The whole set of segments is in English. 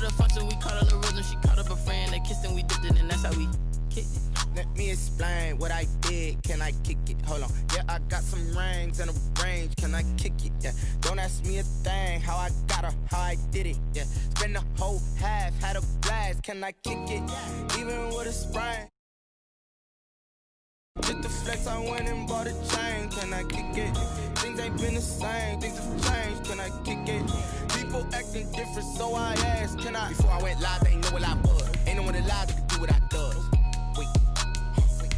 a function, we caught up the rhythm. She caught up a friend, they kissed and we dipped it, and that's how we kicked it. Let me explain what I did. Can I kick it? Hold on. Yeah, I got some rings and a range. Can I kick it? Yeah. Don't ask me a thing. How I got her, how I did it. Yeah. Spend the whole half, had a blast. Can I kick it? Even with a sprain. Just the flex, I went and bought a chain. Can I kick it? Things ain't been the same. Things have changed. Can I kick it? People acting different, so I asked. Can I? Before I went live, they ain't know what I was. Ain't no one alive that could do what I does.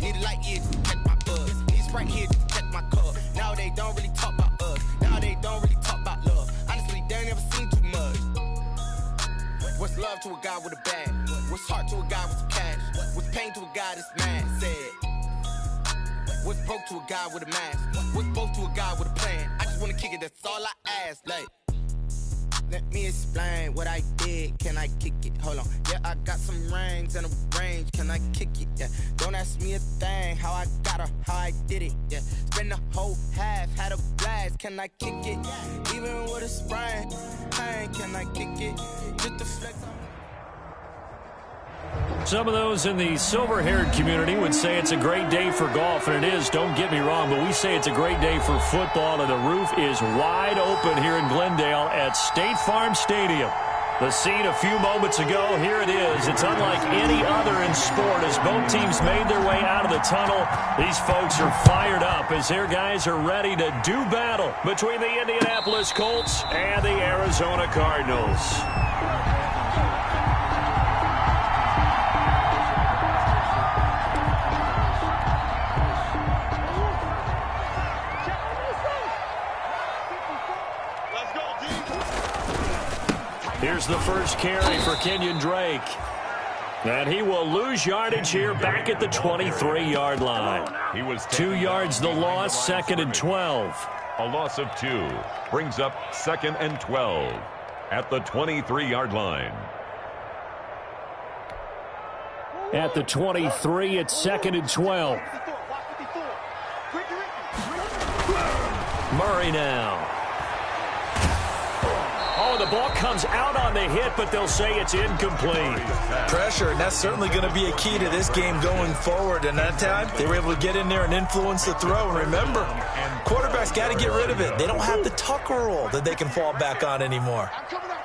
Need a light year to catch my buzz. Need Sprite here to catch my cup. Now they don't really talk about us. Now they don't really talk about love. Honestly, they ain't never seen too much. What's love to a guy with a bag? What's heart to a guy with some cash? What's pain to a guy that's mad? Said. What's broke to a guy with a mask? What's both to a guy with a plan? I just wanna kick it, that's all I ask. Like, let me explain what I did. Can I kick it? Hold on. Yeah, I got some rings and a range. Can I kick it? Yeah. Don't ask me a thing. How I got her, how I did it. Yeah. Spend the whole half, had a blast. Can I kick it? Even with a sprain. Pain, can I kick it? Just the flex. Some of those in the silver-haired community would say it's a great day for golf, and it is, don't get me wrong, but we say it's a great day for football, and the roof is wide open here in Glendale at State Farm Stadium. The scene a few moments ago, here it is. It's unlike any other in sport as both teams made their way out of the tunnel. These folks are fired up as their guys are ready to do battle between the Indianapolis Colts and the Arizona Cardinals. Here's the first carry for Kenyon Drake. And he will lose yardage here back at the 23-yard line. He was 2 yards the loss, 2nd and 12. A loss of 2 brings up 2nd and 12 at the 23-yard line. At the 23, it's 2nd and 12. Murray now. Oh, the ball comes out on the hit, but they'll say it's incomplete. Pressure, and that's certainly going to be a key to this game going forward. And that time, they were able to get in there and influence the throw. And remember, quarterbacks got to get rid of it. They don't have the Tucker roll that they can fall back on anymore.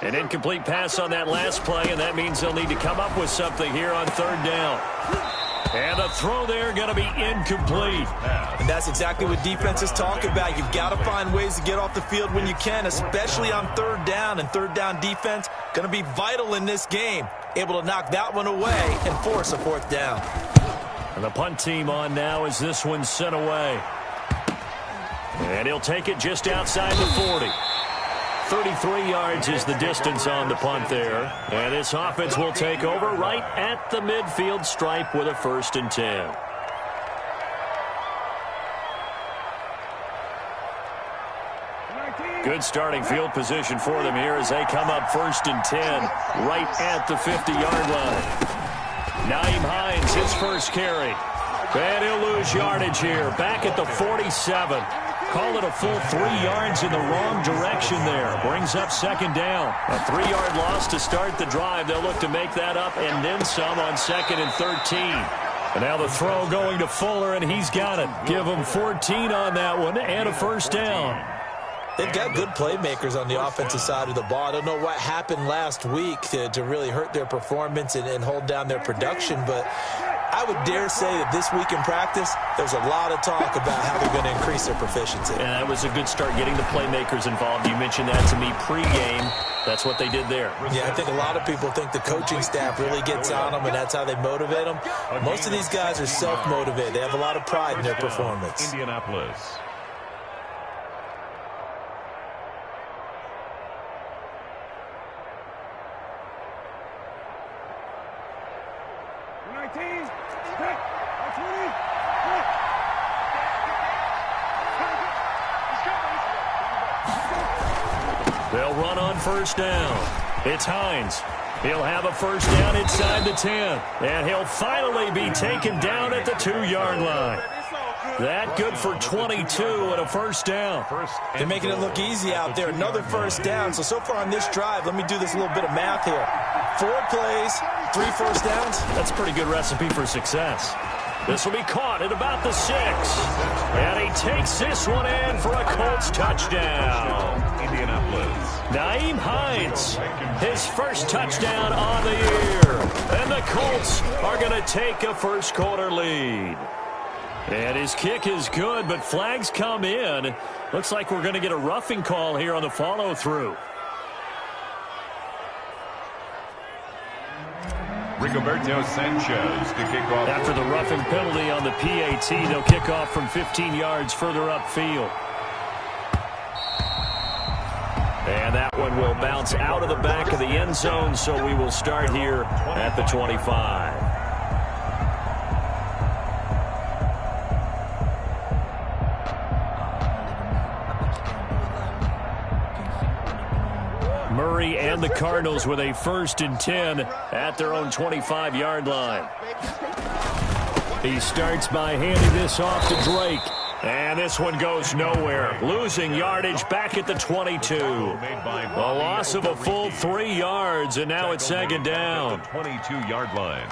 An incomplete pass on that last play, and that means they'll need to come up with something here on 3rd down. And the throw there going to be incomplete. And that's exactly what defenses talk about. You've got to find ways to get off the field when you can, especially on 3rd down. And 3rd down defense going to be vital in this game. Able to knock that one away and force a 4th down. And the punt team on now as this one's sent away. And he'll take it just outside the 40. 33 yards is the distance on the punt there. And this offense will take over right at the midfield stripe with a 1st and 10. Good starting field position for them here as they come up 1st and 10 right at the 50-yard line. Nyheim Hines, his first carry. And he'll lose yardage here back at the 47. Call it a full 3 yards in the wrong direction there. Brings up 2nd down. A 3-yard loss to start the drive. They'll look to make that up and then some on 2nd and 13. And now the throw going to Fuller, and he's got it. Give him 14 on that one and a 1st down. They've got good playmakers on the offensive side of the ball. I don't know what happened last week to really hurt their performance and hold down their production, but I would dare say that this week in practice, there's a lot of talk about how they're going to increase their proficiency. And that was a good start getting the playmakers involved. You mentioned that to me pregame. That's what they did there. Yeah, I think a lot of people think the coaching staff really gets on them, and that's how they motivate them. Most of these guys are self-motivated. They have a lot of pride in their performance. Indianapolis. They'll run on 1st down. It's Hines. He'll have a 1st down inside the 10. And he'll finally be taken down at the 2-yard line. That good for 22 and a first down. They're making it look easy out there. Another first down. So far on this drive, let me do this little bit of math here. 4 plays, 3 first downs. That's a pretty good recipe for success. This will be caught at about the 6. And he takes this one in for a Colts touchdown. Indianapolis. Nyheim Hines, his first touchdown on the year. And the Colts are going to take a first quarter lead. And his kick is good, but flags come in. Looks like we're going to get a roughing call here on the follow-through. Rigoberto Sanchez to kick off. After the roughing penalty on the PAT, they'll kick off from 15 yards further upfield. And that one will bounce out of the back of the end zone, so we will start here at the 25. Murray and the Cardinals with a 1st and 10 at their own 25-yard line. He starts by handing this off to Drake. And this one goes nowhere. Losing yardage back at the 22. A loss of a full 3 yards, and now it's 2nd down. 22-yard line.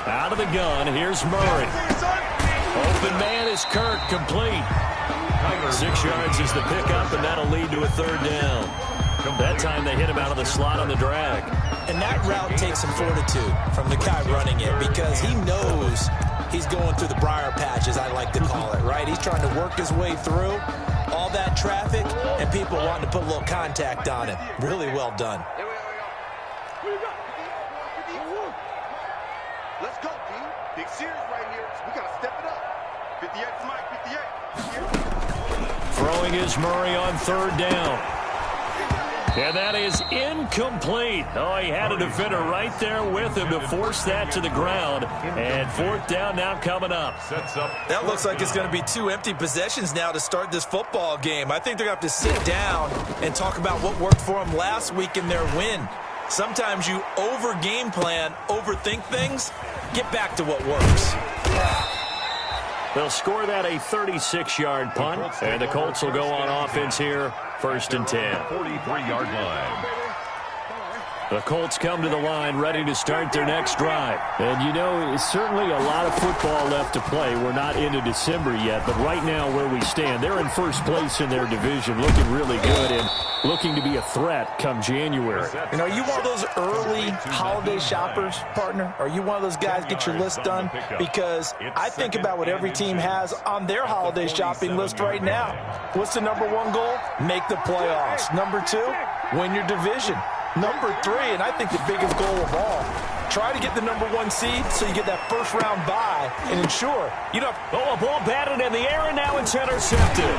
Out of the gun, here's Murray. Open man is Kirk, complete. 6 yards is the pickup, and that'll lead to a 3rd down. That time they hit him out of the slot on the drag. And that route takes some fortitude from the guy running it because he knows he's going through the briar patch, as I like to call it, right? He's trying to work his way through all that traffic and people wanting to put a little contact on him. Really well done. Let's go, D. Big series right here. We got to step it up. 58 to Mike, 58. Throwing is Murray on 3rd down. And that is incomplete. Oh, he had a defender right there with him to force that to the ground. And 4th down now coming up. That looks like it's going to be 2 empty possessions now to start this football game. I think they're going to have to sit down and talk about what worked for them last week in their win. Sometimes you over-game plan, overthink things. Get back to what works. They'll score that a 36-yard punt, and the Colts will go on offense here, 1st and 10. 43-yard line. The Colts come to the line ready to start their next drive. And, you know, it's certainly a lot of football left to play. We're not into December yet, but right now where we stand, they're in 1st place in their division, looking really good and looking to be a threat come January. And are you one of those early holiday shoppers, partner? Are you one of those guys get your list done? Because I think about what every team has on their holiday shopping list right now. What's the number 1 goal? Make the playoffs. Number 2, win your division. Number 3, and I think the biggest goal of all, try to get the number 1 seed so you get that 1st round bye and ensure you don't have... Oh, a ball batted in the air, and now it's intercepted.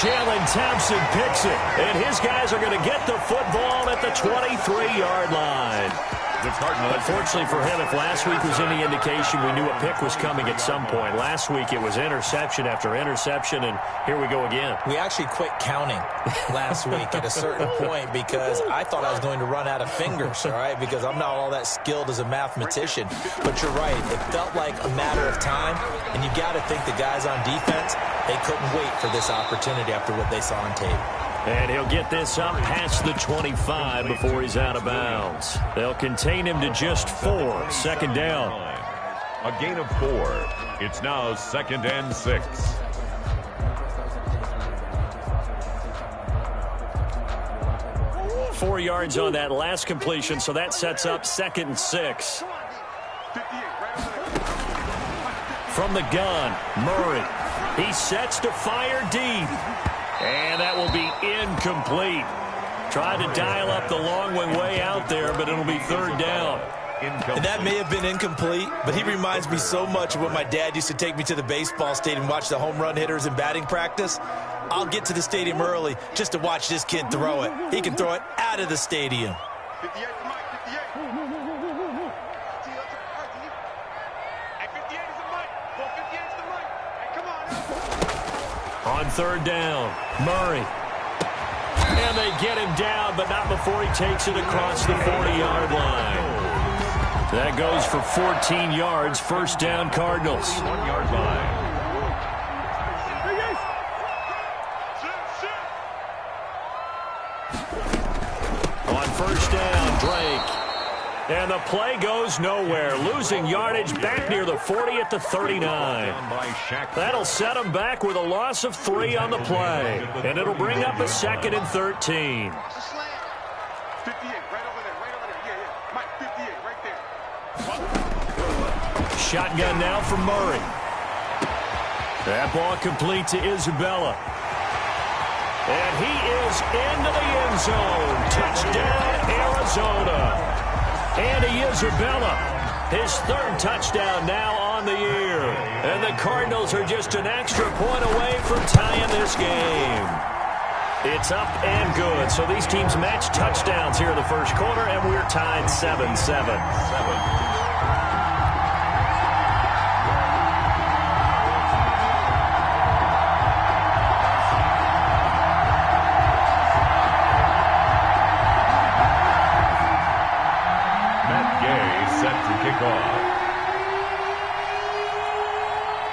Jalen Thompson picks it, and his guys are going to get the football at the 23-yard line. Unfortunately for him, if last week was any indication, we knew a pick was coming at some point. Last week it was interception after interception, and here we go again. We actually quit counting last week at a certain point because I thought I was going to run out of fingers, all right, because I'm not all that skilled as a mathematician. But you're right. It felt like a matter of time, and you got to think the guys on defense, they couldn't wait for this opportunity after what they saw on tape. And he'll get this up past the 25 before he's out of bounds. They'll contain him to just 4. 2nd down. A gain of 4. It's now 2nd and 6. Four yards on that last completion, so that sets up 2nd and 6. From the gun, Murray. He sets to fire deep. And that will be incomplete. Tried to dial up the long one way out there, but it'll be 3rd down. And that may have been incomplete, but he reminds me so much of when my dad used to take me to the baseball stadium and watch the home run hitters in batting practice. I'll get to the stadium early just to watch this kid throw it. He can throw it out of the stadium. 58 to Mike, 58. Hey, 58 is the Mike. Go 58 is the Mike. Hey, come on. On third down, Murray. And they get him down, but not before he takes it across the 40-yard line. That goes for 14 yards, first down Cardinals. 1-yard line. On first down, Drake. And the play goes nowhere, losing yardage back near the 40 at the 39. That'll set them back with a loss of 3 on the play. And it'll bring up a 2nd and 13. 58, right over there, Yeah. Mike, 58, right there. Shotgun now from Murray. That ball complete to Isabella. And he is into the end zone. Touchdown, Arizona. Andy Isabella, his 3rd touchdown now on the year. And the Cardinals are just an extra point away from tying this game. It's up and good. So these teams match touchdowns here in the first quarter, and we're tied 7-7.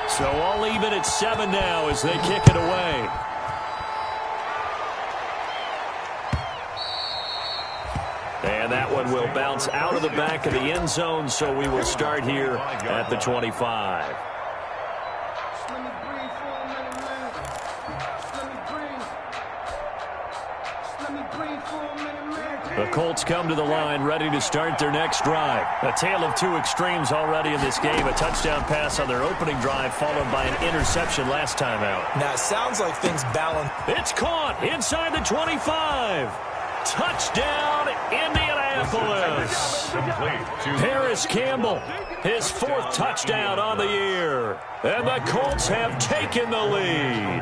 So all even at 7 now as they kick it away. And that one will bounce out of the back of the end zone, so we will start here at the 25. The Colts come to the line ready to start their next drive. A tale of 2 extremes already in this game. A touchdown pass on their opening drive followed by an interception last time out. Now, it sounds like things balance. It's caught inside the 25. Touchdown, Indianapolis. Harris Campbell, his 4th touchdown on the year. And the Colts have taken the lead.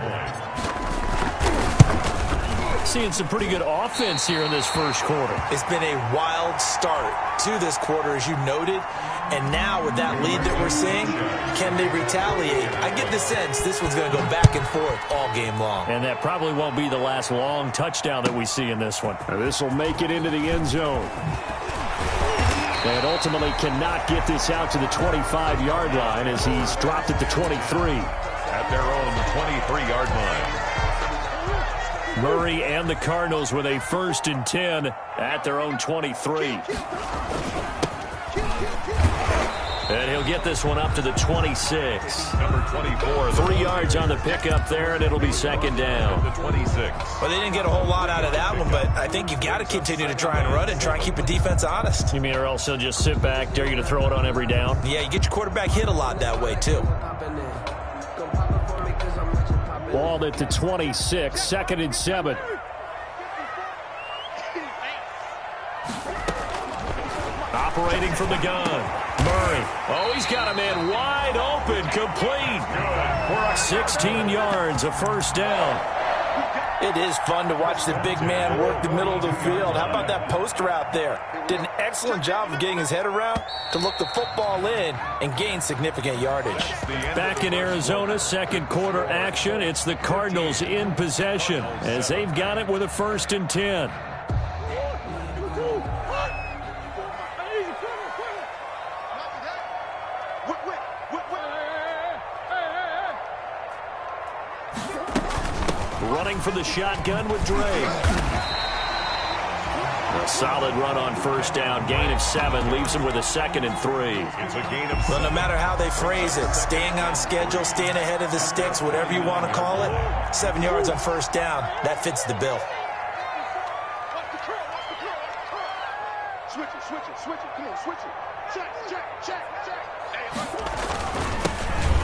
Seeing some pretty good offense here in this first quarter. It's been a wild start to this quarter, as you noted. And now with that lead that we're seeing, can they retaliate? I get the sense this one's going to go back and forth all game long. And that probably won't be the last long touchdown that we see in this one. Now, this will make it into the end zone. And ultimately cannot get this out to the 25-yard line as he's dropped at the 23. At their own 23-yard line. Murray and the Cardinals with a 1st and 10 at their own 23. And he'll get this one up to the 26. Number 24. 3 yards on the pickup there, and it'll be 2nd down. The 26. Well, they didn't get a whole lot out of that one, but I think you've got to continue to try and run and try and keep the defense honest. You mean or else he'll just sit back, dare you to throw it on every down? Yeah, you get your quarterback hit a lot that way, too. Ball at the 26, 2nd and 7. Operating from the gun. Murray. Oh, he's got a man wide open, complete. 16 yards, a 1st down. It is fun to watch the big man work the middle of the field. How about that post route there? Did an excellent job of getting his head around to look the football in and gain significant yardage. Back in Arizona, 2nd quarter action. It's the Cardinals in possession as they've got it with a 1st and 10. Running for the shotgun with Drake. A solid run on 1st down. Gain of 7 leaves him with a 2nd and 3. It's a gain of 7. Well, no matter how they phrase it, staying on schedule, staying ahead of the sticks, whatever you want to call it, 7 yards on 1st down, that fits the bill. Switch it. Come on, switch it. Check.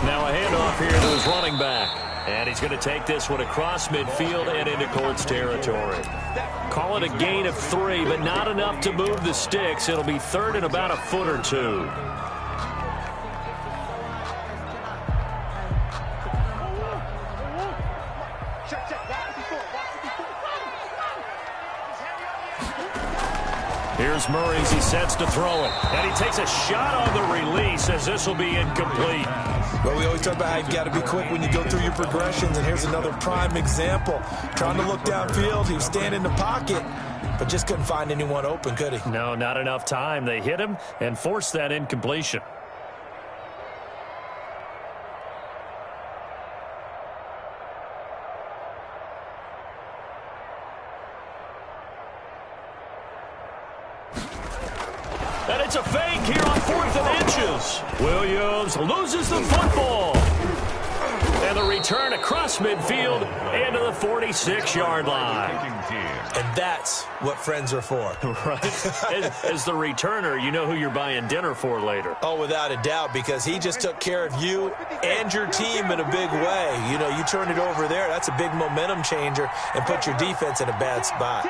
Now a handoff here to his running back. And he's going to take this one across midfield and into Colts territory. Call it a gain of 3, but not enough to move the sticks. It'll be 3rd and about a foot or 2. Here's Here's Murray as he sets to throw it. And he takes a shot on the release as this will be incomplete. Well, we always talk about how you've got to be quick when you go through your progressions, and here's another prime example. Trying to look downfield, he was standing in the pocket, but just couldn't find anyone open, could he? No, not enough time. They hit him and forced that incompletion. And it's a fake here on 4th and inches. Williams loses the football. And the return across midfield into the 46-yard line. And that's what friends are for. Right. As the returner, you know who you're buying dinner for later. Oh, without a doubt, because he just took care of you and your team in a big way. You know, you turn it over there, that's a big momentum changer and put your defense in a bad spot.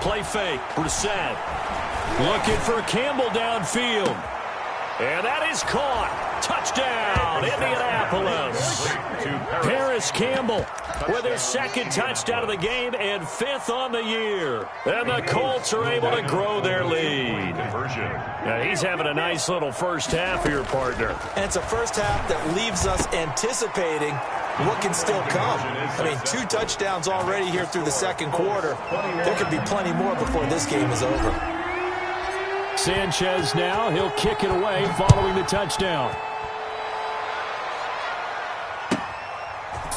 Play fake. Brissett looking for Campbell downfield. And that is caught. Touchdown, Indianapolis. Paris Campbell with his 2nd touchdown of the game and 5th on the year. And the Colts are able to grow their lead. Now, he's having a nice little first half here, partner. And it's a first half that leaves us anticipating what can still come. I mean, 2 touchdowns already here through the 2nd quarter. There could be plenty more before this game is over. Sanchez now, he'll kick it away following the touchdown.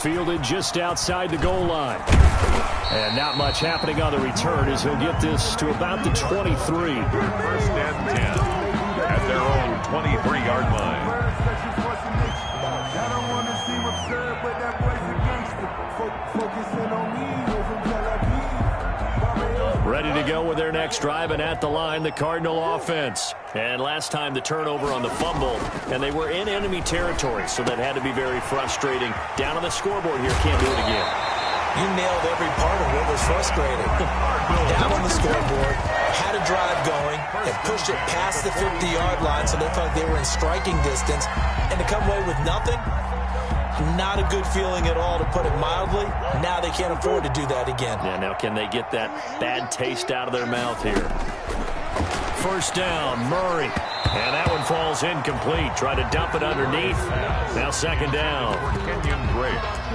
Fielded just outside the goal line. And not much happening on the return as he'll get this to about the 23. 1st and 10 at their own 23-yard line. Ready to go with their next drive, and at the line, the Cardinal offense. And last time the turnover on the fumble, and they were in enemy territory, so that had to be very frustrating. Down on the scoreboard here, can't do it again. You nailed every part of what was frustrating. Down on the scoreboard, had a drive going, and pushed it past the 50-yard line, so they felt they were in striking distance, and to come away with nothing, not a good feeling at all, to put it mildly. Now they can't afford to do that again. Yeah, now can they get that bad taste out of their mouth here? First down, Murray. And that one falls incomplete. Try to dump it underneath. Now 2nd down.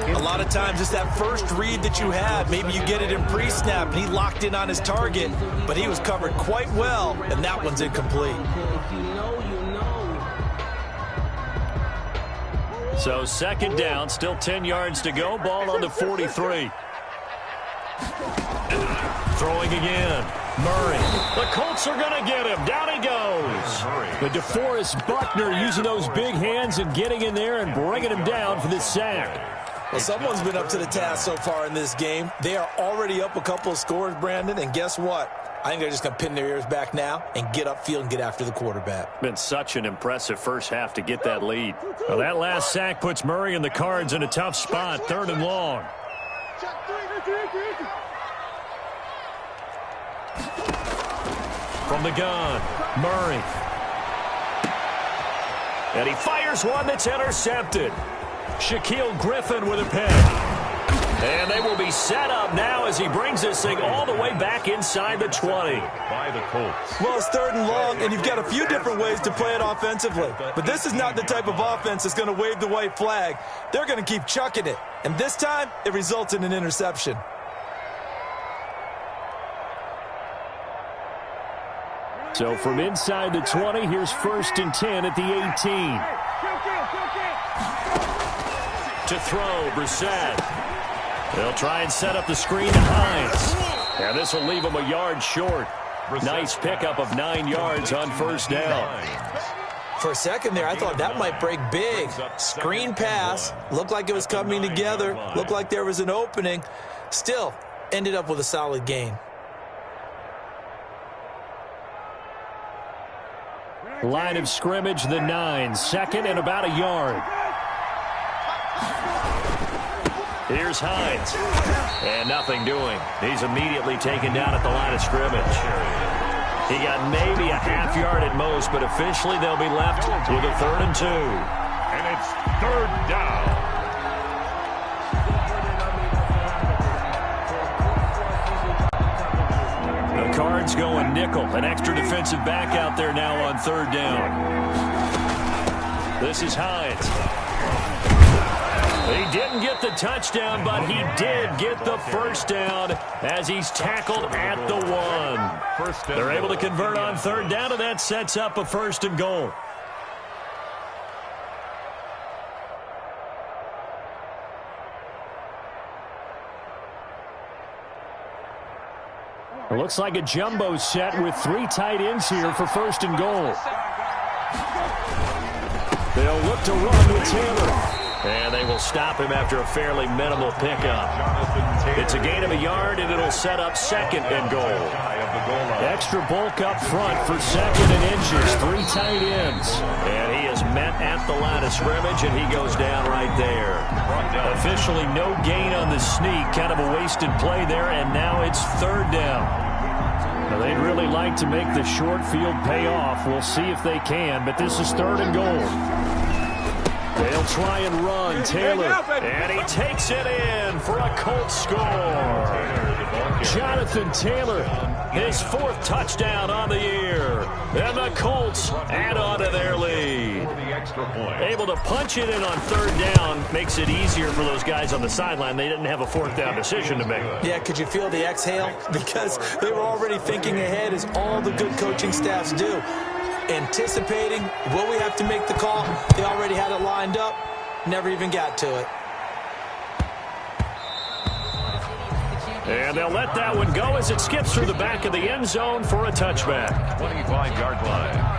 A lot of times it's that first read that you have. Maybe you get it in pre-snap, and he locked in on his target, but he was covered quite well, and that one's incomplete. So 2nd down, still 10 yards to go. Ball on the 43. Throwing again. Murray. The Colts are going to get him. Down he goes. But DeForest Buckner using those big hands and getting in there and bringing him down for this sack. Well, someone's been up to the task so far in this game. They are already up a couple of scores, Brandon, and guess what? I think they're just going to pin their ears back now and get upfield and get after the quarterback. Been such an impressive first half to get that lead. Well, that last sack puts Murray and the Cards in a tough spot, 3rd and long. From the gun, Murray. And he fires one that's intercepted. Shaquille Griffin with a pick. And they will be set up now as he brings this thing all the way back inside the 20. By the Colts. Well, it's 3rd and long, and you've got a few different ways to play it offensively. But this is not the type of offense that's going to wave the white flag. They're going to keep chucking it. And this time, it results in an interception. So from inside the 20, here's 1st and 10 at the 18. To throw, Brissett. They'll try and set up the screen to Hines. And this will leave him a yard short. Nice pickup of 9 yards on 1st down. For a second there, I thought that might break big. Screen pass. Looked like it was coming together. Looked like there was an opening. Still, ended up with a solid gain. Line of scrimmage, the 9. 2nd and about a yard. Here's Hines. And nothing doing. He's immediately taken down at the line of scrimmage. He got maybe a half yard at most, but officially they'll be left with a 3rd and 2. And it's 3rd down. The Cards Giants going nickel. An extra defensive back out there now on third down. This is Hines. He didn't get the touchdown, but he did get the first down as he's tackled at the 1. They're able to convert on third down, and that sets up a 1st and goal. It looks like a jumbo set with 3 tight ends here for 1st and goal. They'll look to run with Taylor. And they will stop him after a fairly minimal pickup. It's a gain of a yard, and it'll set up 2nd and goal. Extra bulk up front for 2nd and inches. 3 tight ends. And he is met at the line of scrimmage, and he goes down right there. Officially no gain on the sneak. Kind of a wasted play there, and now it's 3rd down. Now, they'd really like to make the short field pay off. We'll see if they can, but this is 3rd and goal. They'll try and run. Taylor, and he takes it in for a Colts score. Jonathan Taylor, his 4th touchdown on the year. And the Colts add on to their lead. Able to punch it in on 3rd down makes it easier for those guys on the sideline. They didn't have a 4th down decision to make. Yeah, could you feel the exhale? Because they were already thinking ahead, as all the good coaching staffs do. Anticipating, will we have to make the call? They already had it lined up, never even got to it. And they'll let that one go as it skips through the back of the end zone for a touchback. 25-yard line.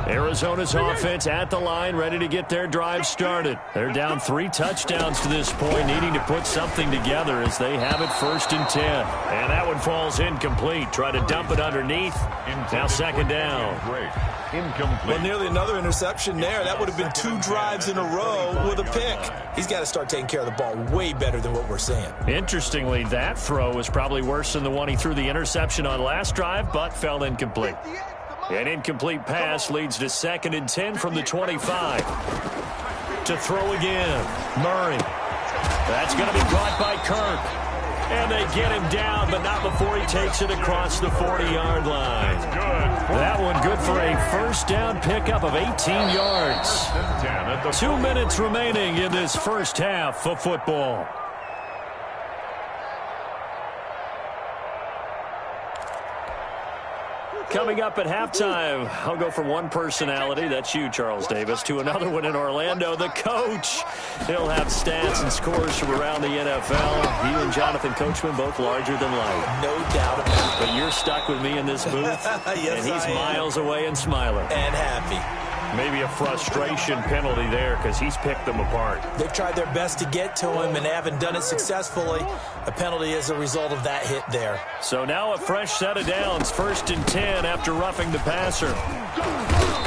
Arizona's offense at the line, ready to get their drive started. They're down 3 touchdowns to this point, needing to put something together as they have it 1st and 10. And that one falls incomplete. Try to dump it underneath. Now 2nd down. Incomplete. Well, nearly another interception there. That would have been 2 drives in a row with a pick. He's got to start taking care of the ball way better than what we're seeing. Interestingly, that throw was probably worse than the one he threw the interception on last drive, but fell incomplete. An incomplete pass leads to 2nd and 10 from the 25. To throw again. Murray. That's going to be caught by Kirk. And they get him down, but not before he takes it across the 40-yard line. That one good for a 1st down pickup of 18 yards. 2 minutes remaining in this 1st half of football. Coming up at halftime, I'll go from one personality, that's you, Charles Davis, to another one in Orlando, the coach. He'll have stats and scores from around the NFL. You and Jonathan Coachman, both larger than life. No doubt about it. But you're stuck with me in this booth, yes, and he's miles away and smiling. And happy. Maybe a frustration penalty there because he's picked them apart. They've tried their best to get to him and haven't done it successfully. A penalty is a result of that hit there. So now a fresh set of downs, 1st and 10 after roughing the passer.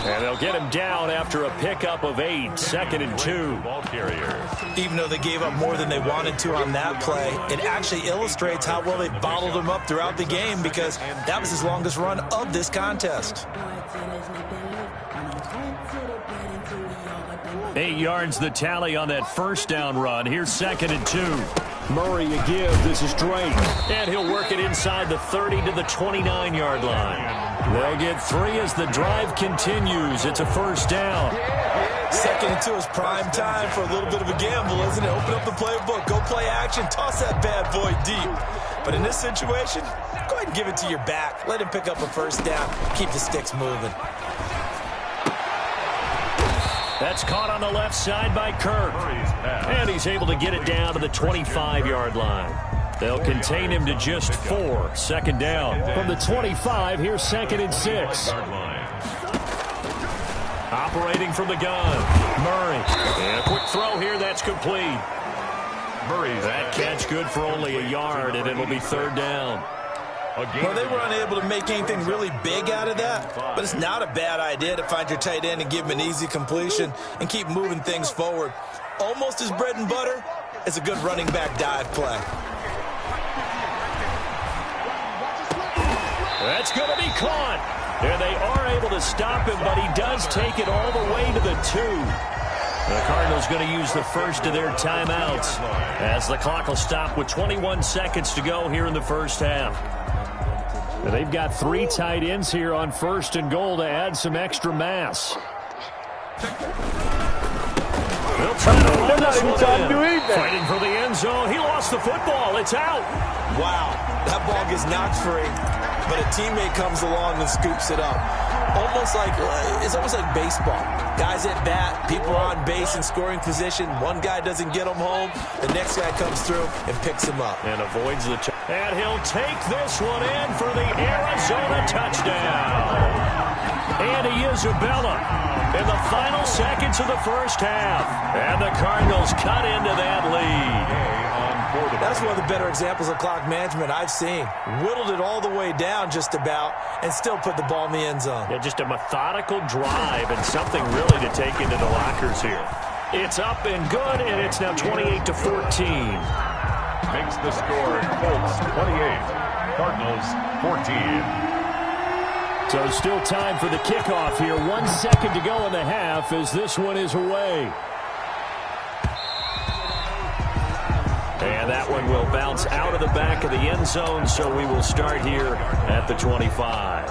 And they'll get him down after a pickup of 8, 2nd and 2. Ball carrier. Even though they gave up more than they wanted to on that play, it actually illustrates how well they bottled him up throughout the game, because that was his longest run of this contest. 8 yards the tally on that 1st down run. Here's 2nd and 2. Murray a give. This is Drake. And he'll work it inside the 30 to the 29-yard line. They'll get 3 as the drive continues. It's a 1st down. 2nd and 2 is prime time for a little bit of a gamble, isn't it? Open up the playbook. Go play action. Toss that bad boy deep. But in this situation, go ahead and give it to your back. Let him pick up a 1st down. Keep the sticks moving. That's caught on the left side by Kirk. And he's able to get it down to the 25-yard line. They'll contain him to just 4. 2nd down. From the 25, here's 2nd and 6. Operating from the gun. Murray. And a quick throw here. That's complete. That catch good for only a yard, and it'll be 3rd down. Well, they were unable to make anything really big out of that, but it's not a bad idea to find your tight end and give him an easy completion and keep moving things forward. Almost as bread and butter as a good running back dive play. That's going to be caught. And they are able to stop him, but he does take it all the way to the 2. The Cardinals going to use the first of their timeouts as the clock will stop with 21 seconds to go here in the first half. They've got 3 tight ends here on 1st and goal to add some extra mass. They'll try to run this one in. Fighting for the end zone. He lost the football. It's out. Wow, that ball gets knocked free, but a teammate comes along and scoops it up. It's almost like baseball. Guys at bat, people are on base in scoring position. One guy doesn't get him home. The next guy comes through and picks him up. And avoids the and he'll take this one in for the Arizona touchdown. Andy Isabella in the final seconds of the first half. And the Cardinals cut into that lead. That's one of the better examples of clock management I've seen. Whittled it all the way down just about and still put the ball in the end zone. Yeah, just a methodical drive and something really to take into the lockers here. It's up and good, and it's now 28-14. Makes the score Colts 28, Cardinals 14. So still time for the kickoff here. 1 second to go in the half as this one is away. And that one will bounce out of the back of the end zone, so we will start here at the 25.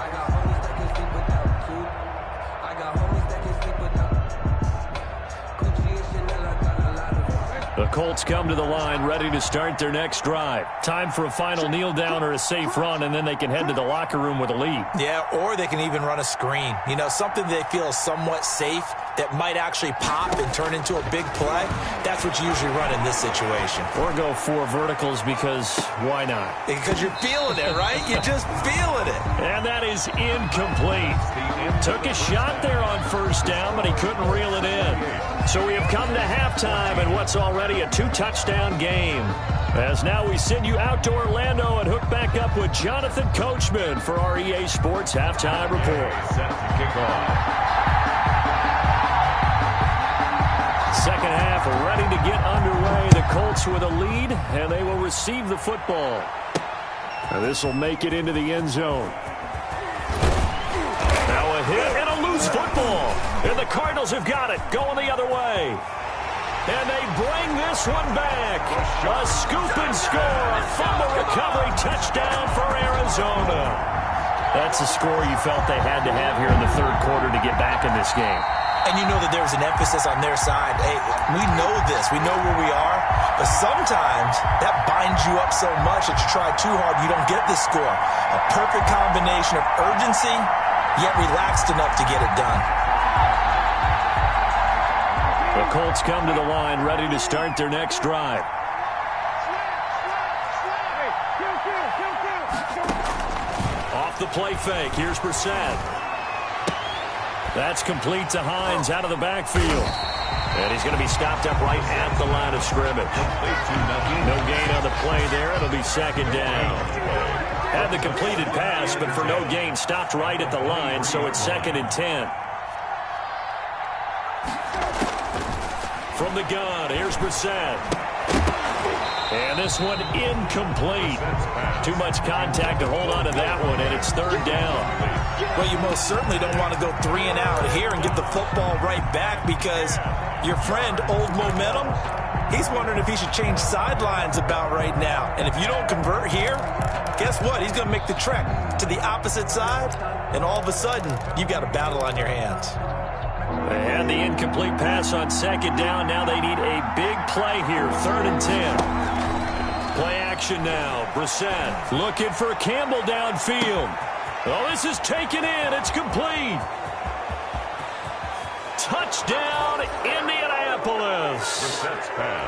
The Colts come to the line ready to start their next drive. Time for a final kneel down or a safe run, and then they can head to the locker room with a lead. Yeah, or they can even run a screen. You know, something they feel is somewhat safe that might actually pop and turn into a big play. That's what you usually run in this situation. Or go 4 verticals because why not? Because you're feeling it, right? You're just feeling it. And that is incomplete. Took a shot there on first down, but he couldn't reel it in. So we have come to halftime in what's already a 2-touchdown game. As now we send you out to Orlando and hook back up with Jonathan Coachman for our EA Sports Halftime Report. Set to kick off. Second half ready to get underway. The Colts with a lead, and they will receive the football. This will make it into the end zone. Now a hit and a loose football. And the Cardinals have got it, going the other way. And they bring this one back. A scoop and score, a fumble recovery touchdown for Arizona. That's a score you felt they had to have here in the third quarter to get back in this game. And you know that there was an emphasis on their side. Hey, we know this. We know where we are. But sometimes that binds you up so much that you try too hard, you don't get the score. A perfect combination of urgency, yet relaxed enough to get it done. The Colts come to the line ready to start their next drive. Off the play fake. Here's Brissett. That's complete to Hines out of the backfield. And he's going to be stopped up right at the line of scrimmage. No gain on the play there. It'll be second down. Had the completed pass, but for no gain, stopped right at the line, so it's 2nd and 10. From the gun, here's Brissett. And this one incomplete. Too much contact to hold on to that one, and it's 3rd down. Well, you most certainly don't want to go 3 and out here and get the football right back because your friend, Old Momentum, he's wondering if he should change sidelines about right now. And if you don't convert here, guess what? He's going to make the trek to the opposite side, and all of a sudden, you've got a battle on your hands. They had the incomplete pass on 2nd down. Now they need a big play here, 3rd and 10. Play action now. Brissett looking for Campbell downfield. Oh, this is taken in. It's complete. Touchdown, Indianapolis.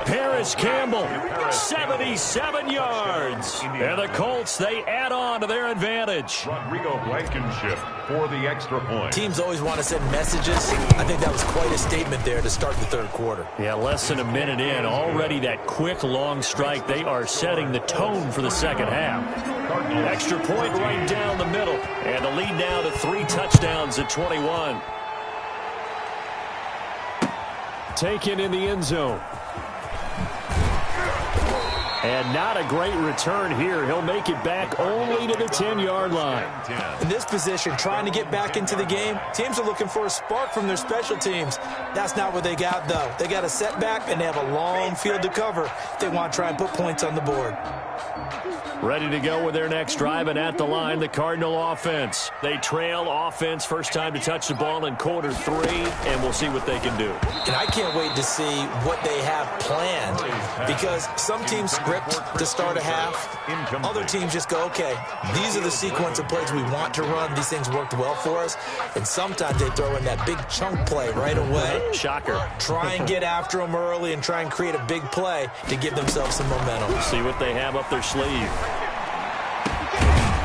Paris Campbell, 77 yards. And the Colts, they add on to their advantage. Rodrigo Blankenship for the extra point. Teams always want to send messages. I think that was quite a statement there to start the third quarter. Yeah, less than a minute in. Already that quick, long strike. They are setting the tone for the second half. Extra point right down the middle. And the lead now to 3 touchdowns at 21. Taken in the end zone. And not a great return here. He'll make it back only to the 10-yard line. In this position, trying to get back into the game, teams are looking for a spark from their special teams. That's not what they got, though. They got a setback, and they have a long field to cover if they want to try and put points on the board. Ready to go with their next drive, and at the line, the Cardinal offense. They trail offense, first time to touch the ball in quarter 3, and we'll see what they can do. And I can't wait to see what they have planned, because some teams script to start a half. Other teams just go, okay, these are the sequence of plays we want to run. These things worked well for us. And sometimes they throw in that big chunk play right away. Shocker. Try and get after them early and try and create a big play to give themselves some momentum. See what they have up their sleeve.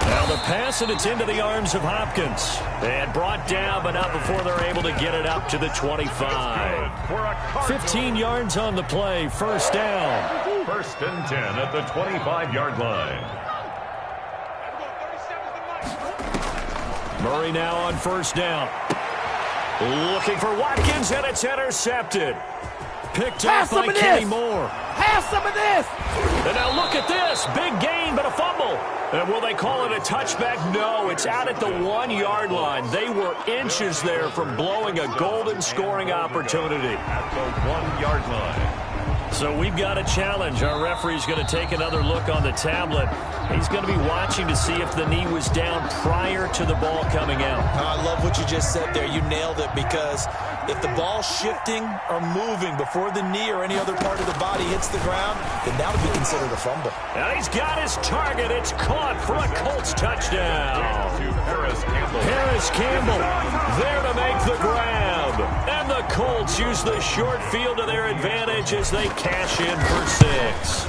Now the pass, and it's into the arms of Hopkins. And brought down, but not before they're able to get it up to the 25. 15 yards on the play, first down. First and 10 at the 25-yard line. Murray now on first down. Looking for Watkins, and it's intercepted. Picked up by Kenny Moore. Have some of this. And now look at this. Big gain, but a fumble. And will they call it a touchback? No, it's out at the 1-yard line. They were inches there from blowing a golden scoring opportunity. At the 1-yard line. So we've got a challenge. Our referee's going to take another look on the tablet. He's going to be watching to see if the knee was down prior to the ball coming out. I love what you just said there. You nailed it, because if the ball's shifting or moving before the knee or any other part of the body hits the ground, then that would be considered a fumble. And he's got his target. It's caught for a Colts touchdown. Harris Campbell there to make the grab. And the Colts use the short field to their advantage as they cash in for 6.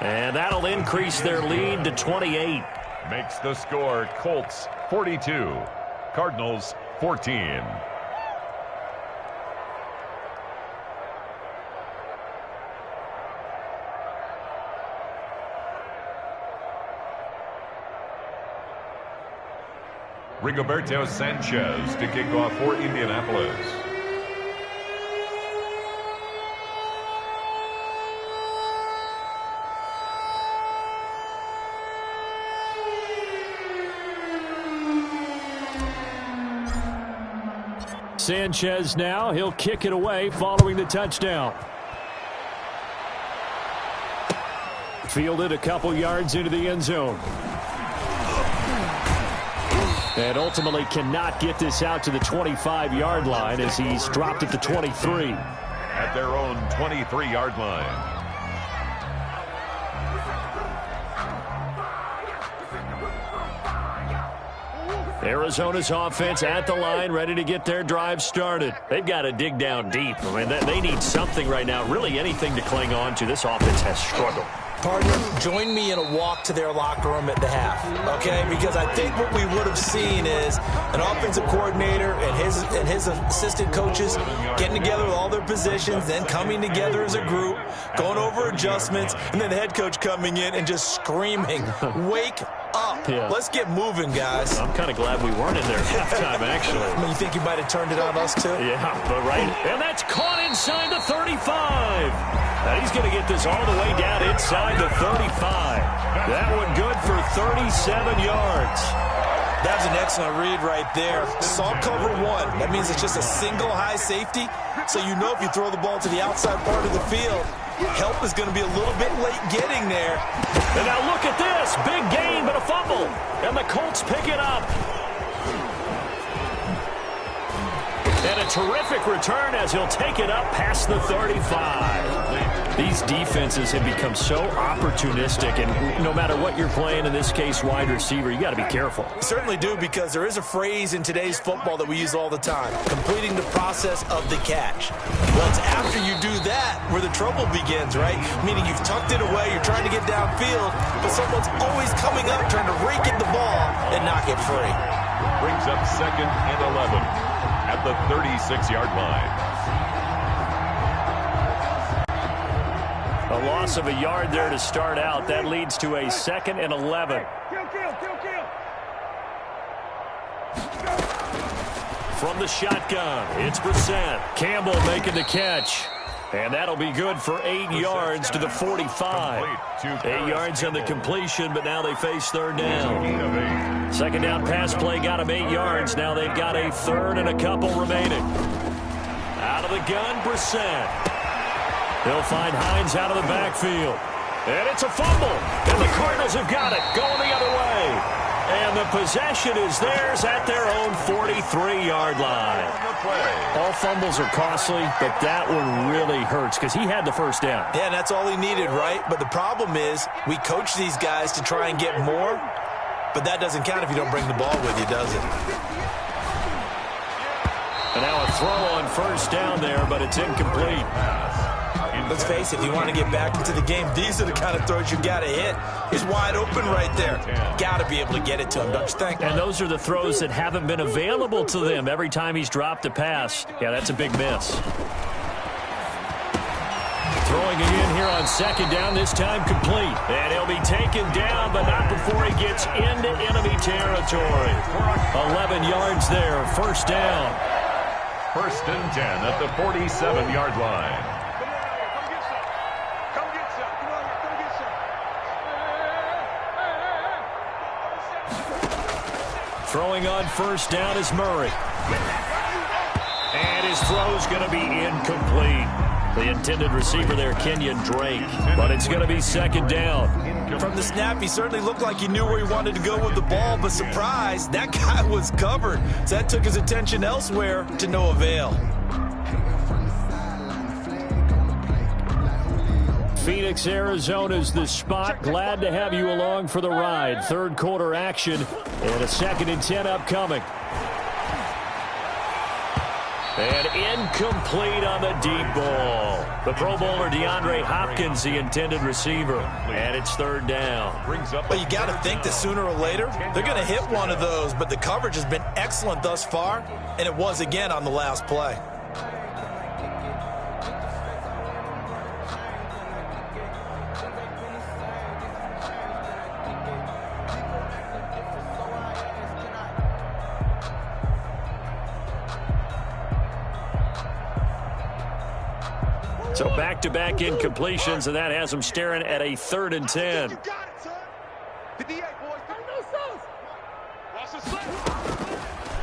And that'll increase their lead to 28. Makes the score Colts 42, Cardinals 14. Rigoberto Sanchez to kick off for Indianapolis. Sanchez now, he'll kick it away following the touchdown. Fielded a couple yards into the end zone. And ultimately cannot get this out to the 25-yard line as he's dropped at the 23. At their own 23-yard line. Arizona's offense at the line, ready to get their drive started. They've got to dig down deep. I mean, they need something right now, really anything to cling on to. This offense has struggled. Partner, join me in a walk to their locker room at the half, okay? Because I think what we would have seen is an offensive coordinator and his assistant coaches getting together with all their positions, then coming together as a group, going over adjustments, and then the head coach coming in and just screaming, wake up. Yeah. Let's get moving, guys. I'm kind of glad we weren't in there at halftime, actually. I mean, you think he might have turned it on us, too? Yeah, but right. And that's caught inside the 35. Now he's going to get this all the way down inside the 35. That one good for 37 yards. That's an excellent read right there. Saw cover 1. That means it's just a single high safety. So you know if you throw the ball to the outside part of the field, help is going to be a little bit late getting there. And now look at this. Big gain, but a fumble. And the Colts pick it up. And a terrific return as he'll take it up past the 35. These defenses have become so opportunistic, and no matter what you're playing, in this case wide receiver, you got to be careful. Certainly do, because there is a phrase in today's football that we use all the time, completing the process of the catch. Well, it's after you do that where the trouble begins, right? Meaning you've tucked it away, you're trying to get downfield, but someone's always coming up trying to rake at the ball and knock it free. Brings up 2nd and 11 at the 36-yard line. A loss of a yard there to start out. That leads to a 2nd and 11. From the shotgun, it's Brissett. Campbell making the catch. And that'll be good for 8 yards to the 45. 8 yards on the completion, but now they face third down. Second down pass play got them 8 yards. Now they've got a third and a couple remaining. Out of the gun, Brissett. They'll find Hines out of the backfield. And it's a fumble. And the Cardinals have got it, going the other way. And the possession is theirs at their own 43-yard line. All fumbles are costly, but that one really hurts because he had the first down. Yeah, and that's all he needed, right? But the problem is we coach these guys to try and get more, but that doesn't count if you don't bring the ball with you, does it? And now a throw on first down there, but it's incomplete. Let's face it, if you want to get back into the game, these are the kind of throws you got to hit. He's wide open right there. Got to be able to get it to him, don't you think? And those are the throws that haven't been available to them every time he's dropped a pass. Yeah, that's a big miss. Throwing it in here on second down, this time complete. And he'll be taken down, but not before he gets into enemy territory. 11 yards there, first down. First and 10 at the 47-yard line. Throwing on first down is Murray. And his throw's going to be incomplete. The intended receiver there, Kenyon Drake. But it's going to be second down. From the snap, he certainly looked like he knew where he wanted to go with the ball, but surprise, that guy was covered. So that took his attention elsewhere to no avail. Phoenix, Arizona's the spot. Glad to have you along for the ride. Third quarter action and a 2nd and 10 upcoming. And incomplete on the deep ball. The Pro Bowler DeAndre Hopkins, the intended receiver. And it's third down. Well, you got to think that sooner or later they're going to hit one of those, but the coverage has been excellent thus far, and it was again on the last play. So back-to-back incompletions, and that has them staring at a 3rd and 10.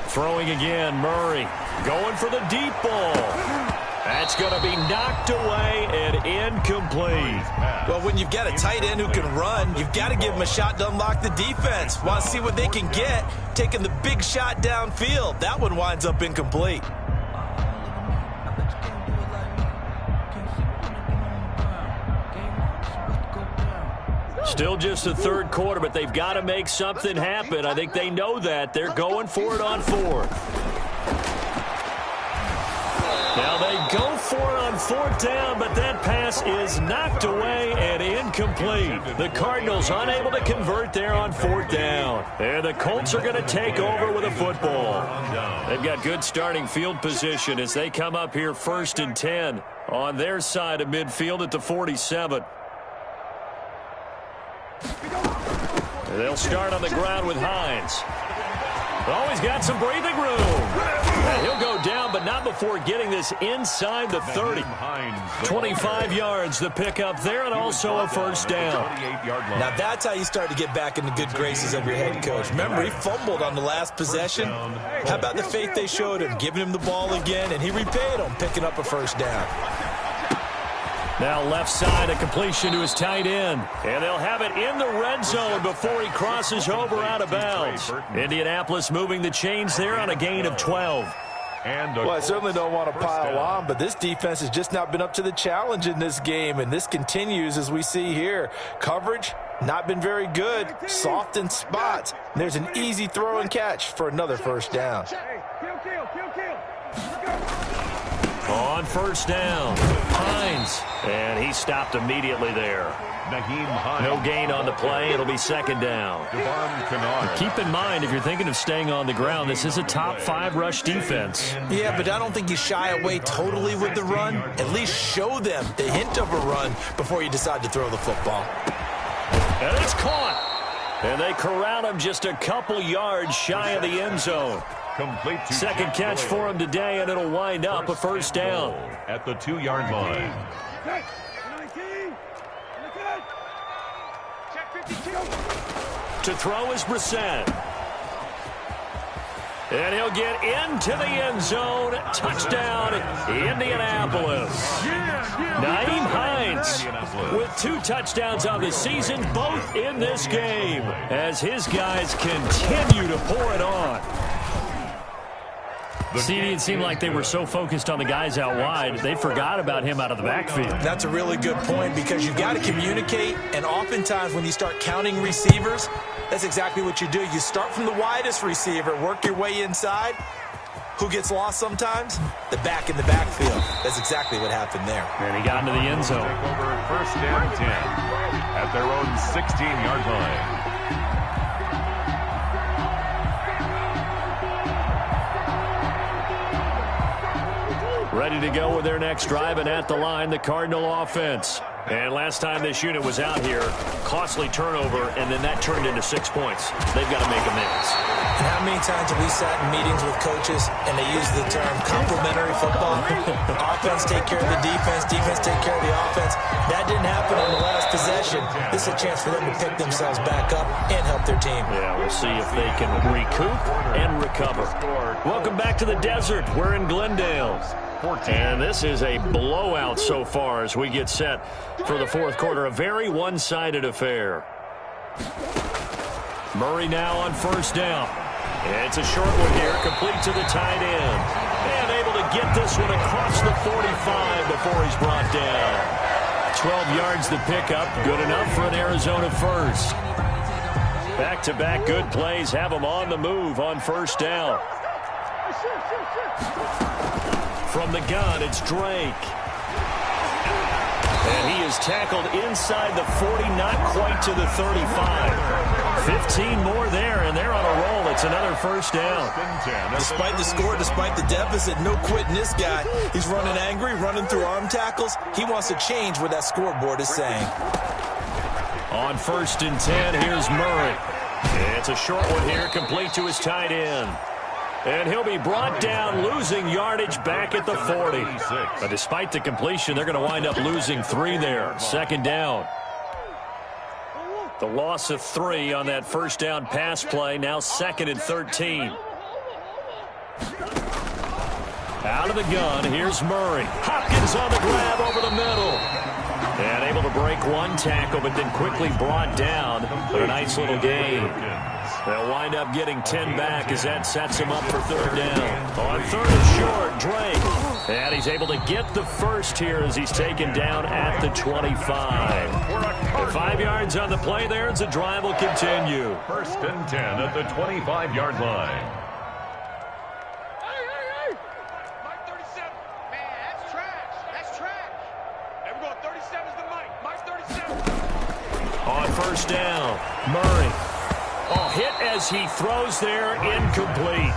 Throwing again, Murray going for the deep ball. That's going to be knocked away and incomplete. Well, when you've got a tight end who can run, you've got to give him a shot to unlock the defense. Want to see what they can get, taking the big shot downfield. That one winds up incomplete. Still just the third quarter, but they've got to make something happen. I think they know that. They're going for it on 4th. Now they go for it on 4th down, but that pass is knocked away and incomplete. The Cardinals unable to convert there on 4th down. And the Colts are going to take over with a football. They've got good starting field position as they come up here 1st and 10 on their side of midfield at the 47. They'll start on the ground with Hines. Always got some breathing room. And he'll go down, but not before getting this inside the 30. 25 yards the pickup there, and also a first down. Now that's how you start to get back in the good graces of your head coach. Remember, he fumbled on the last possession. How about the faith they showed him, giving him the ball again, and he repaid him, picking up a first down. Now left side, a completion to his tight end. And they'll have it in the red zone before he crosses over out of bounds. Indianapolis moving the chains there on a gain of 12. Well, I certainly don't want to pile on, but this defense has just not been up to the challenge in this game, and this continues as we see here. Coverage, not been very good, soft in spots. And there's an easy throw and catch for another first down. On first down, Hines, and he stopped immediately there. No gain on the play. It'll be second down. Keep in mind, if you're thinking of staying on the ground, this is a top 5 rush defense. Yeah, but I don't think you shy away totally with the run. At least show them the hint of a run before you decide to throw the football. And it's caught. And they corral him just a couple yards shy of the end zone. Complete to Second catch for him today, and it'll wind up a first down. At the 2-yard line. To throw is Brissett. And he'll get into the end zone. Touchdown, Indianapolis. Naeem Hines with 2 touchdowns on the season, both in this game, as his guys continue to pour it on. CD, it seemed like they were so focused on the guys out wide, they forgot about him out of the backfield. That's a really good point, because you've got to communicate, and oftentimes when you start counting receivers, that's exactly what you do. You start from the widest receiver, work your way inside. Who gets lost sometimes? The back in the backfield. That's exactly what happened there. And he got into the end zone. Take over first and 10 at their own 16-yard line. Ready to go with their next drive, and at the line, the Cardinal offense. And last time this unit was out here, costly turnover, and then that turned into 6 points. They've got to make amends. And how many times have we sat in meetings with coaches and they use the term complementary football? Offense take care of the defense, defense take care of the offense. That didn't happen on the last possession. This is a chance for them to pick themselves back up and help their team. Yeah, we'll see if they can recoup and recover. Welcome back to the desert. We're in Glendale. And this is a blowout so far as we get set for the fourth quarter. A very one-sided affair. Murray now on first down. It's a short one here, complete to the tight end. And able to get this one across the 45 before he's brought down. 12 yards the pickup, good enough for an Arizona first. Back-to-back good plays have him on the move on first down. From the gun, it's Drake. And he is tackled inside the 40, not quite to the 35. 15 more there, and they're on a roll. It's another first down. Despite the score, despite the deficit, no quitting this guy. He's running angry, running through arm tackles. He wants to change what that scoreboard is saying. On first and 10, here's Murray. It's a short one here, complete to his tight end. And he'll be brought down, losing yardage back at the 40. But despite the completion, they're going to wind up losing 3 there. Second down. The loss of 3 on that first down pass play. Now second and 13. Out of the gun, here's Murray. Hopkins on the grab over the middle. And able to break one tackle, but then quickly brought down. But a nice little gain. They'll wind up getting 10 back as that sets him up for third down. On third and short, Drake. And he's able to get the first here as he's taken down at the 25. And 5 yards on the play there as the drive will continue. First and 10 at the 25-yard line. Mike 37. Man, that's trash. That's trash. Hey, we're going 37 is the Mike. Mike 37. On first down, Murray. Oh, hit as he throws there, incomplete.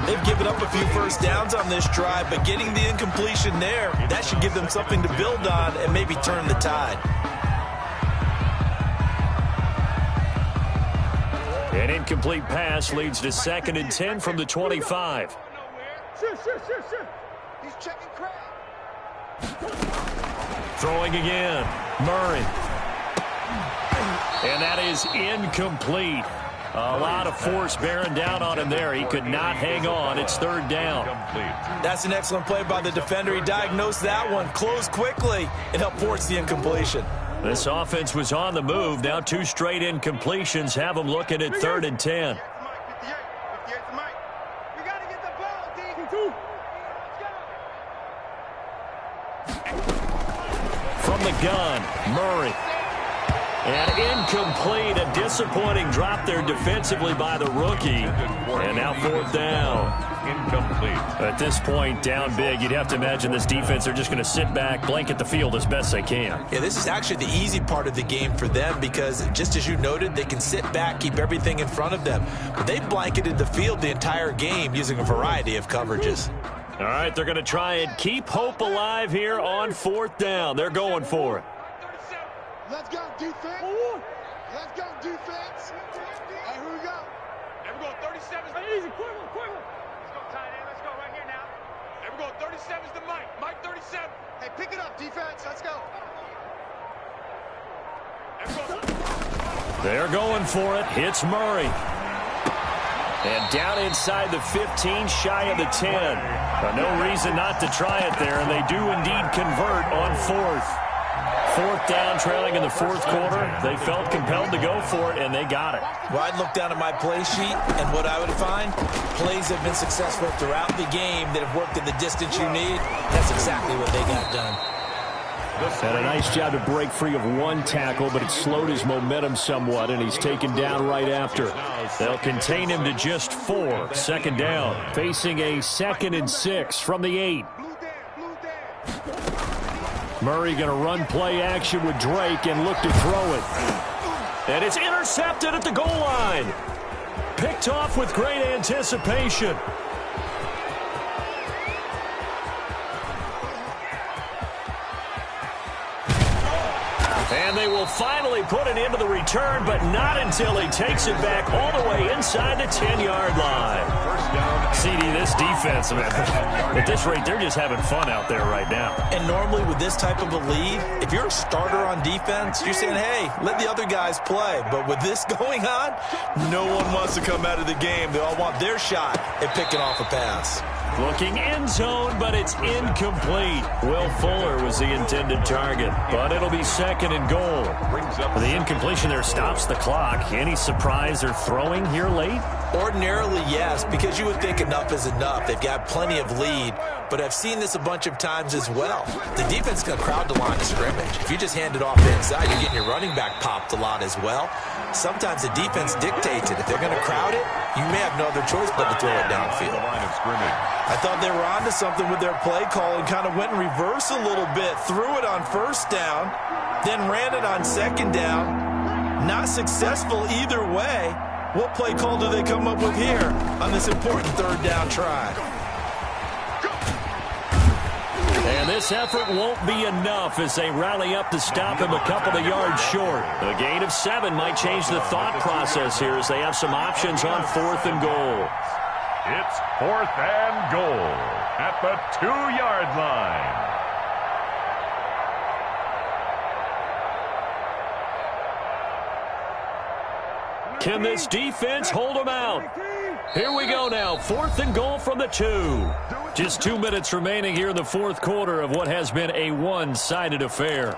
They've given up a few first downs on this drive, but getting the incompletion there, that should give them something to build on and maybe turn the tide. An incomplete pass leads to second and 10 from the 25. Sure. He's checking crap. Throwing again, Murray. And that is incomplete. A lot of force bearing down on him there. He could not hang on. It's third down. That's an excellent play by the defender. He diagnosed that one, closed quickly, and helped force the incompletion. This offense was on the move. Now 2 straight incompletions have them looking at third and 10. 58's Mike. We got to get the ball, D. From the gun, Murray. And incomplete, a disappointing drop there defensively by the rookie. And now fourth down. Incomplete. At this point, down big, you'd have to imagine this defense, they're just going to sit back, blanket the field as best they can. Yeah, this is actually the easy part of the game for them because, just as you noted, they can sit back, keep everything in front of them. But they've blanketed the field the entire game using a variety of coverages. All right, they're going to try and keep hope alive here on fourth down. They're going for it. Let's go, defense. Let's go, defense. Hey, here we go. Hey, we're going 37. Easy, quick one. tight end. Let's go right here now. There we go. 37's the Mike. Mike 37. Hey, pick it up, defense. Let's go. They're going for it. Hits Murray. And down inside the 15, shy of the 10. No reason not to try it there, and they do indeed convert on fourth. Fourth down, trailing in the fourth quarter. They felt compelled to go for it, and they got it. Well, I'd look down at my play sheet, and what I would find, plays have been successful throughout the game that have worked in the distance you need. That's exactly what they got done. Had a nice job to break free of one tackle, but it slowed his momentum somewhat, and he's taken down right after. They'll contain him to just 4. Second down. Facing a 2nd and 6 from the 8. Murray going to run play action with Drake and look to throw it. And it's intercepted at the goal line. Picked off with great anticipation. And they will finally put it into the return, but not until he takes it back all the way inside the 10-yard line. CD, this defense, man, at this rate, they're just having fun out there right now. And normally with this type of a lead, if you're a starter on defense, you're saying, hey, let the other guys play. But with this going on, no one wants to come out of the game. They all want their shot at picking off a pass. Looking end zone, but it's incomplete. Will Fuller was the intended target, but it'll be 2nd and goal. The incompletion there stops the clock. Any surprise they're throwing here late? Ordinarily, yes, because you would think enough is enough. They've got plenty of lead, but I've seen this a bunch of times as well. The defense is going to crowd the line of scrimmage. If you just hand it off inside, you're getting your running back popped a lot as well. Sometimes the defense dictates it. If they're going to crowd it, you may have no other choice but to throw it downfield. I thought they were onto something with their play call and kind of went in reverse a little bit. Threw it on first down, then ran it on second down. Not successful either way. What play call do they come up with here on this important third down try? And this effort won't be enough as they rally up to stop him a couple of yards short. A gain of 7 might change the thought process here as they have some options on 4th and goal. It's 4th and goal at the 2-yard line. Can this defense hold them out? Here we go now. 4th and goal from the 2. Just 2 minutes remaining here in the fourth quarter of what has been a one-sided affair.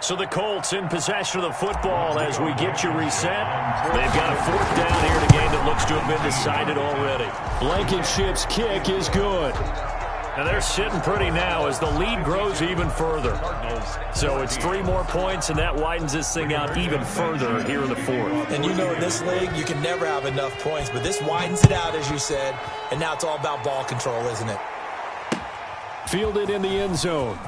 So the Colts in possession of the football as we get you reset. They've got a 4th down here in a game that looks to have been decided already. Blankenship's kick is good. And they're sitting pretty now as the lead grows even further. So it's 3 more points, and that widens this thing out even further here in the fourth. And you know in this league, you can never have enough points, but this widens it out, as you said, and now it's all about ball control, isn't it? Fielded in the end zone.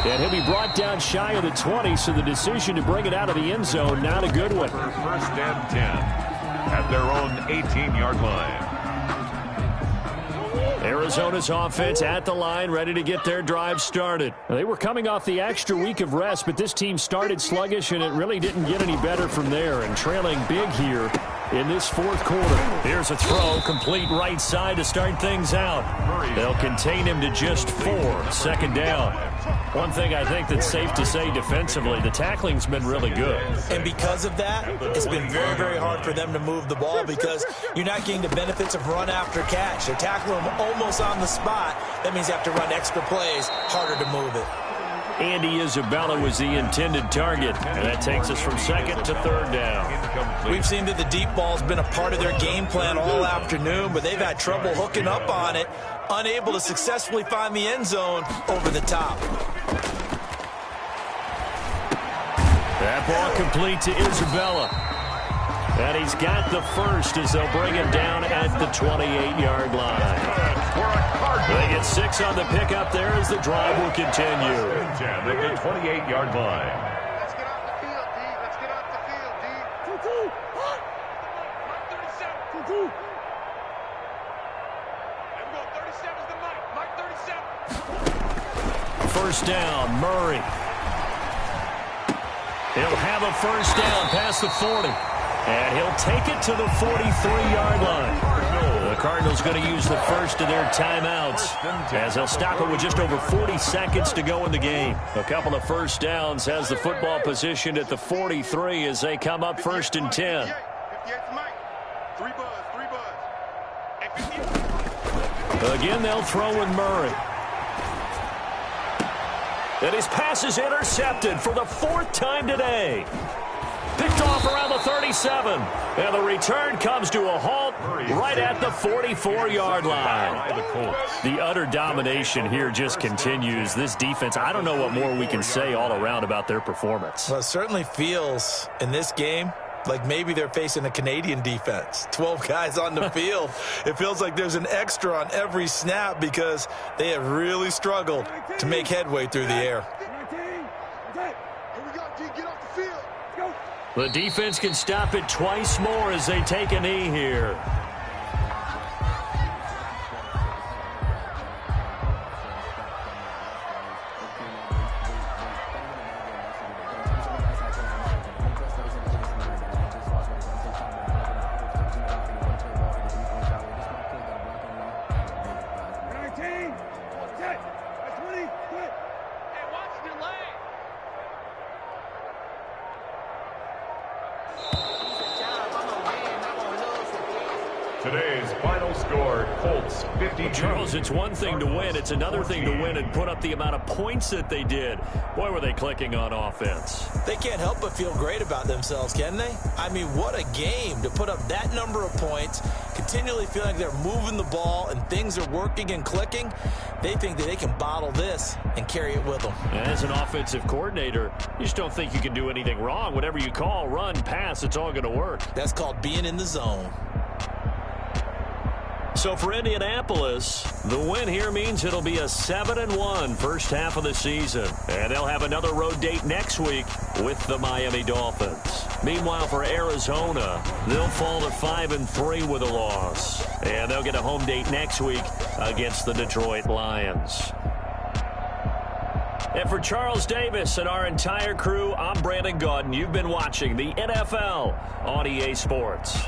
And he'll be brought down shy of the 20, so the decision to bring it out of the end zone, not a good one. 1st and 10 at their own 18-yard line. Arizona's offense at the line, ready to get their drive started. They were coming off the extra week of rest, but this team started sluggish, and it really didn't get any better from there. And trailing big here in this fourth quarter. Here's a throw, complete right side to start things out. They'll contain him to just 4. 2nd down. One thing I think that's safe to say defensively, the tackling's been really good. And because of that, it's been very, very hard for them to move the ball because you're not getting the benefits of run after catch. They're tackling them almost on the spot. That means you have to run extra plays, harder to move it. Andy Isabella was the intended target, and that takes us from 2nd to 3rd down. We've seen that the deep ball's been a part of their game plan all afternoon, but they've had trouble hooking up on it, unable to successfully find the end zone over the top. That ball complete to Isabella. And he's got the first as they'll bring him down at the 28-yard line. They get 6 on the pickup there as the drive will continue. 10 at the 28-yard line. Let's get off the field, D. Let's get off the field, D. Mike 37. There we go. 37's the Mike. Mike 37. first down. Murray. He'll have a first down past the 40. And he'll take it to the 43-yard line. The Cardinals going to use the first of their timeouts as they'll stop it with just over 40 seconds to go in the game. A couple of first downs has the football positioned at the 43 as they come up 1st and 10. Again, they'll throw with Murray. And his pass is intercepted for the 4th time today. Picked off around the 37. And the return comes to a halt right at the 44-yard line. The utter domination here just continues. This defense, I don't know what more we can say all around about their performance. Well, it certainly feels in this game like maybe they're facing a Canadian defense. 12 guys on the field. It feels like there's an extra on every snap because they have really struggled to make headway through the air. The defense can stop it twice more as they take a knee here. Today's final score, Colts 52. Charles, it's one thing to win. It's another thing to win and put up the amount of points that they did. Boy, were they clicking on offense. They can't help but feel great about themselves, can they? I mean, what a game to put up that number of points, continually feeling like they're moving the ball and things are working and clicking. They think that they can bottle this and carry it with them. As an offensive coordinator, you just don't think you can do anything wrong. Whatever you call, run, pass, it's all going to work. That's called being in the zone. So for Indianapolis, the win here means it'll be a 7-1 first half of the season. And they'll have another road date next week with the Miami Dolphins. Meanwhile, for Arizona, they'll fall to 5-3 with a loss. And they'll get a home date next week against the Detroit Lions. And for Charles Davis and our entire crew, I'm Brandon Gaudin. You've been watching the NFL on EA Sports.